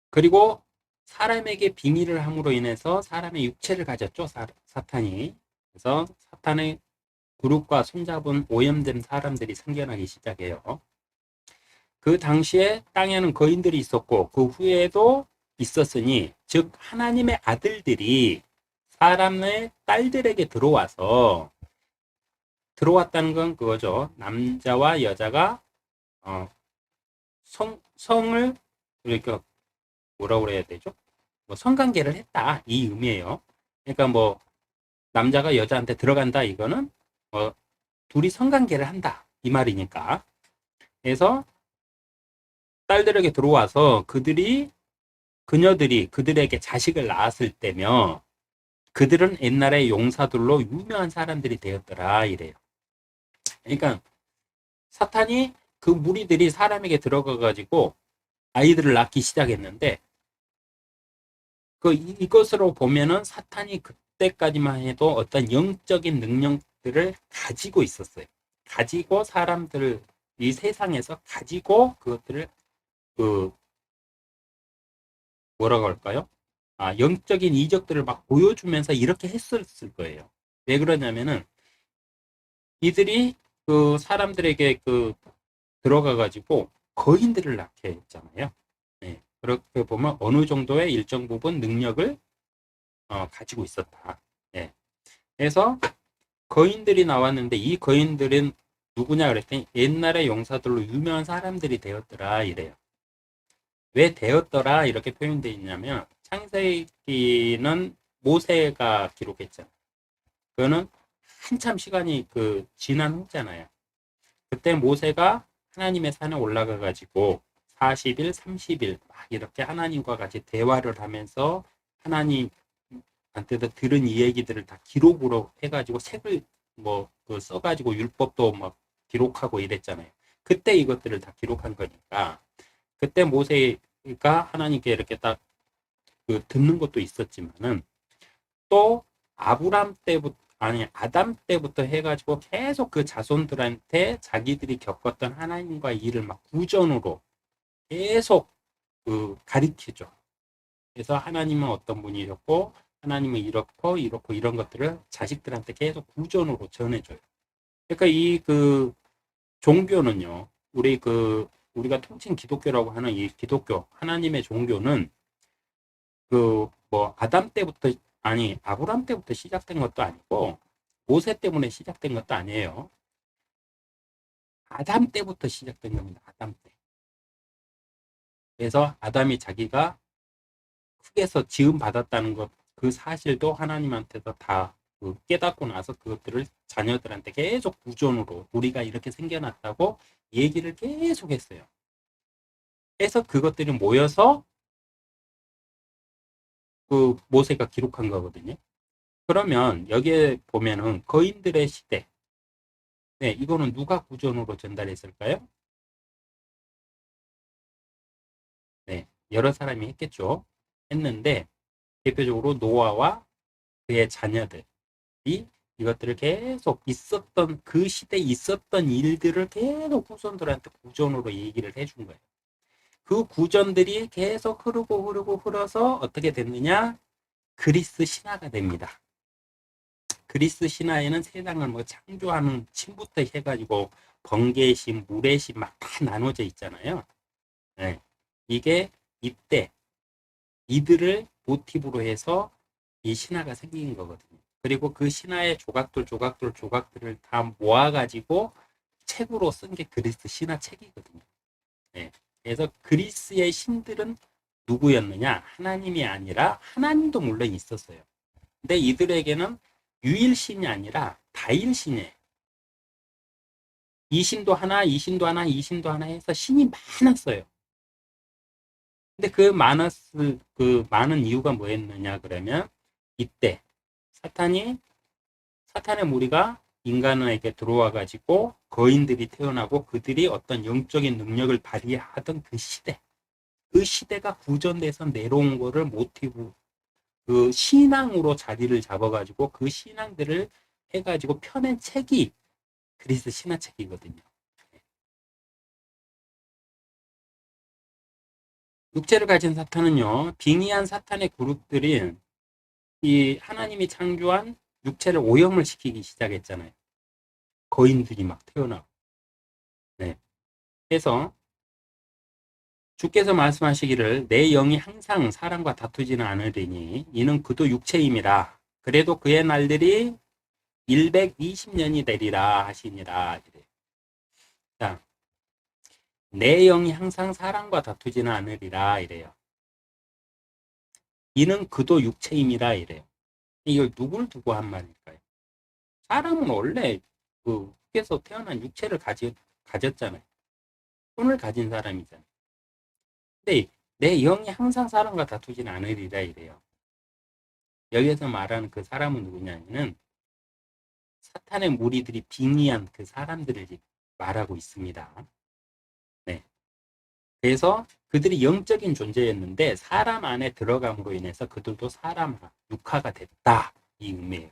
그리고 사람에게 빙의를 함으로 인해서 사람의 육체를 가졌죠. 사탄이. 그래서 사탄의 그룹과 손잡은 오염된 사람들이 생겨나기 시작해요. 그 당시에 땅에는 거인들이 있었고 그 후에도 있었으니 즉 하나님의 아들들이 사람의 딸들에게 들어왔다는 건 그거죠. 남자와 여자가 성을 이렇게 뭐라고 그래야 되죠? 뭐 성관계를 했다 이 의미예요. 그러니까 뭐 남자가 여자한테 들어간다 이거는 둘이 성관계를 한다 이 말이니까. 그래서 딸들에게 들어와서 그녀들이 그들에게 자식을 낳았을 때며 그들은 옛날에 용사들로 유명한 사람들이 되었더라 이래요. 그러니까 사탄이 그 무리들이 사람에게 들어가 가지고 아이들을 낳기 시작했는데 이것으로 보면은 사탄이 그때까지만 해도 어떤 영적인 능력들을 가지고 있었어요. 가지고 사람들을 이 세상에서 가지고 그것들을 그 뭐라고 할까요? 영적인 이적들을 막 보여주면서 이렇게 했었을 거예요. 왜 그러냐면은 이들이 그 사람들에게 들어가 가지고 거인들을 낳게 했잖아요. 네, 그렇게 보면 어느 정도의 일정 부분 능력을 가지고 있었다. 네. 그래서 거인들이 나왔는데 이 거인들은 누구냐 그랬더니 옛날의 용사들로 유명한 사람들이 되었더라 이래요. 왜 되었더라 이렇게 표현되어 있냐면 창세기는 모세가 기록했잖아요. 그거는 한참 시간이 지난 후잖아요. 그때 모세가 하나님의 산에 올라가 가지고 40일, 30일 막 이렇게 하나님과 같이 대화를 하면서 하나님한테도 들은 이 얘기들을 다 기록으로 해가지고 책을 써가지고 율법도 막 기록하고 이랬잖아요. 그때 이것들을 다 기록한 거니까 그때 모세가 하나님께 이렇게 딱 듣는 것도 있었지만은 또 아브람 때부터 아담 때부터 해가지고 계속 그 자손들한테 자기들이 겪었던 하나님과의 일을 막 구전으로 계속 가르치죠. 그래서 하나님은 어떤 분이셨고 하나님은 이렇고 이렇고 이런 것들을 자식들한테 계속 구전으로 전해줘요. 그러니까 종교는요. 우리가 통칭 기독교라고 하는 이 기독교 하나님의 종교는 아담 때부터 아브람 때부터 시작된 것도 아니고 모세 때문에 시작된 것도 아니에요. 아담 때부터 시작된 겁니다. 아담 때. 그래서 아담이 자기가 흙에서 지음 받았다는 것, 그 사실도 하나님한테서 다 깨닫고 나서 그것들을 자녀들한테 계속 구전으로 우리가 이렇게 생겨났다고 얘기를 계속 했어요. 그래서 그것들이 모여서 모세가 기록한 거거든요. 그러면 여기에 보면은 거인들의 시대, 네, 이거는 누가 구전으로 전달했을까요? 네, 여러 사람이 했겠죠. 했는데 대표적으로 노아와 그의 자녀들이 이것들을 계속 있었던 그 시대에 있었던 일들을 계속 후손들한테 구전으로 얘기를 해준 거예요. 그 구전들이 계속 흐르고 흘러서 어떻게 됐느냐? 그리스 신화가 됩니다. 그리스 신화에는 세상을 창조하는 신부터 해가지고 번개의 신, 물의 신 막 다 나눠져 있잖아요. 네. 이게 이때 이들을 모티브로 해서 이 신화가 생긴 거거든요. 그리고 그 신화의 조각들을 다 모아가지고 책으로 쓴 게 그리스 신화 책이거든요. 네. 그래서 그리스의 신들은 누구였느냐? 하나님이 아니라 하나님도 물론 있었어요. 근데 이들에게는 유일신이 아니라 다일신이에요. 이 신도 하나, 이 신도 하나, 이 신도 하나 해서 신이 많았어요. 근데 그 많은 이유가 뭐였느냐 그러면 이때 사탄이 사탄의 무리가 인간에게 들어와 가지고 거인들이 태어나고 그들이 어떤 영적인 능력을 발휘하던 그 시대가 구전돼서 내려온 거를 모티브 그 신앙으로 자리를 잡아가지고 그 신앙들을 해가지고 펴낸 책이 그리스 신화책이거든요. 육체를 가진 사탄은요, 빙의한 사탄의 그룹들이 이 하나님이 창조한 육체를 오염을 시키기 시작했잖아요. 거인들이 막 태어나고. 네. 그래서 주께서 말씀하시기를 내 영이 항상 사람과 다투지는 않으리니 이는 그도 육체임이라. 그래도 그의 날들이 120년이 되리라 하시니라. 이래요. 자, 내 영이 항상 사람과 다투지는 않으리라 이래요. 이는 그도 육체임이라 이래요. 이걸 누굴 두고 한 말일까요? 사람은 원래 그 흙에서 태어난 육체를 가졌잖아요. 손을 가진 사람이잖아요. 근데 내 영이 항상 사람과 다투지는 않으리라 이래요. 여기서 말하는 그 사람은 누구냐면은 사탄의 무리들이 빙의한 그 사람들을 말하고 있습니다. 네. 그래서 그들이 영적인 존재였는데 사람 안에 들어감으로 인해서 그들도 사람 육화가 됐다 이 의미예요.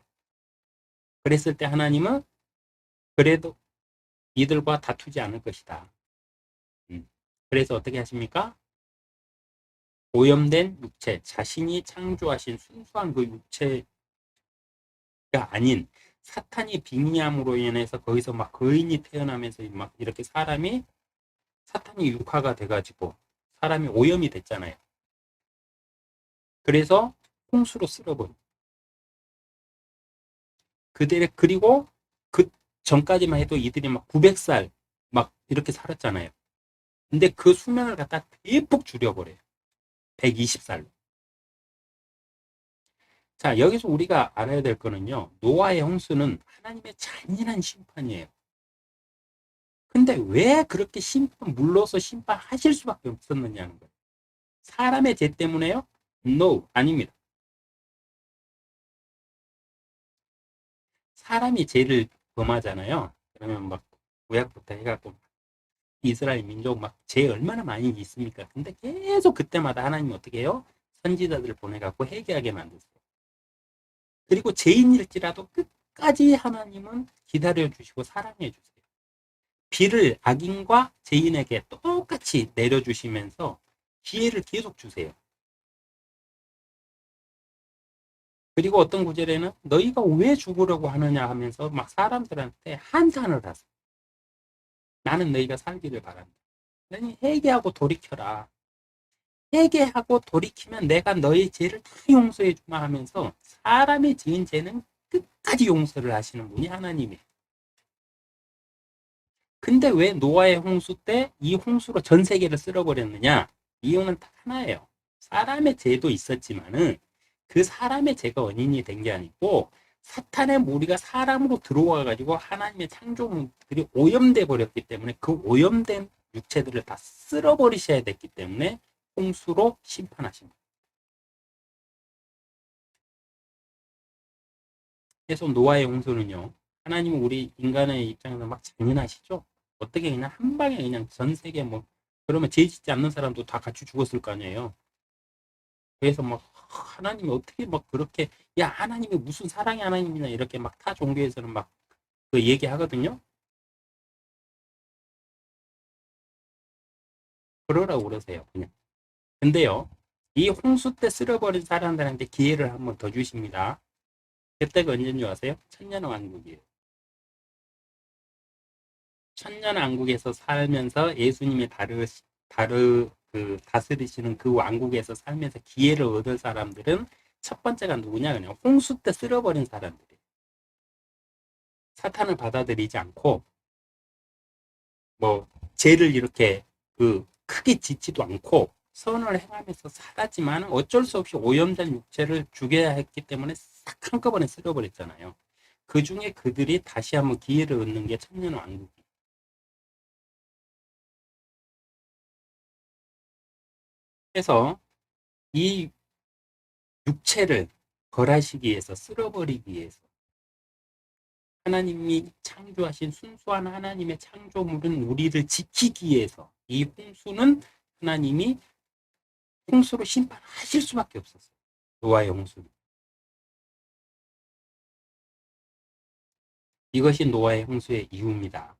그랬을 때 하나님은 그래도 이들과 다투지 않을 것이다. 그래서 어떻게 하십니까? 오염된 육체, 자신이 창조하신 순수한 그 육체가 아닌 사탄이 빙의함으로 인해서 거기서 막 거인이 태어나면서 막 이렇게 사탄이 육화가 돼가지고 사람이 오염이 됐잖아요. 그래서 홍수로 쓸어버려. 그리고 그 전까지만 해도 이들이 막 900살 막 이렇게 살았잖아요. 근데 그 수명을 갖다 대폭 줄여버려요. 120살로. 자, 여기서 우리가 알아야 될 거는요. 노아의 홍수는 하나님의 잔인한 심판이에요. 근데 왜 그렇게 물러서 심판하실 수밖에 없었느냐는 거예요. 사람의 죄 때문에요? No, 아닙니다. 사람이 죄를 범하잖아요. 그러면 막 구약부터 해갖고 이스라엘 민족 막 죄 얼마나 많이 있습니까? 근데 계속 그때마다 하나님이 어떻게 해요? 선지자들을 보내갖고 회개하게 만드세요. 그리고 죄인일지라도 끝까지 하나님은 기다려주시고 사랑해주세요. 비를 악인과 죄인에게 똑같이 내려주시면서 기회를 계속 주세요. 그리고 어떤 구절에는 너희가 왜 죽으려고 하느냐 하면서 막 사람들한테 한탄을 하세요. 나는 너희가 살기를 바란다. 너희 회개하고 돌이켜라. 회개하고 돌이키면 내가 너희 죄를 다 용서해 주마 하면서 사람이 지은 죄는 끝까지 용서를 하시는 분이 하나님이에요. 근데 왜 노아의 홍수 때 이 홍수로 전 세계를 쓸어버렸느냐? 이유는 딱 하나예요. 사람의 죄도 있었지만은 그 사람의 죄가 원인이 된 게 아니고 사탄의 무리가 사람으로 들어와 가지고 하나님의 창조물들이 오염돼 버렸기 때문에 그 오염된 육체들을 다 쓸어버리셔야 됐기 때문에 홍수로 심판하신 거예요. 그래서 노아의 홍수는요. 하나님은 우리 인간의 입장에서 막 잔인하시죠. 어떻게 그냥 한 방에 그냥 전 세계 뭐 그러면 죄 짓지 않는 사람도 다 같이 죽었을 거 아니에요. 그래서 막 하나님이 어떻게 막 그렇게 야 하나님이 무슨 사랑의 하나님이냐 이렇게 막 타 종교에서는 막 그 얘기하거든요. 그러라고 그러세요 그냥. 근데요 이 홍수 때 쓸어버린 사람들한테 기회를 한번 더 주십니다. 그때가 언제인 줄 아세요? 천년왕국이에요. 천년왕국에서 살면서 예수님이 다스리시는 그 왕국에서 살면서 기회를 얻을 사람들은 첫 번째가 누구냐 그냥 홍수 때 쓸어버린 사람들이에요. 사탄을 받아들이지 않고 뭐 죄를 이렇게 크게 짓지도 않고 선을 행하면서 살았지만 어쩔 수 없이 오염된 육체를 죽여야 했기 때문에 싹 한꺼번에 쓸어버렸잖아요. 그 중에 그들이 다시 한번 기회를 얻는 게 천년왕국이에요. 그래서 이 육체를 벌하시기 위해서 쓸어버리기 위해서 하나님이 창조하신 순수한 하나님의 창조물은 우리를 지키기 위해서 이 홍수는 하나님이 홍수로 심판하실 수밖에 없었어요. 노아의 홍수는. 이것이 노아의 홍수의 이유입니다.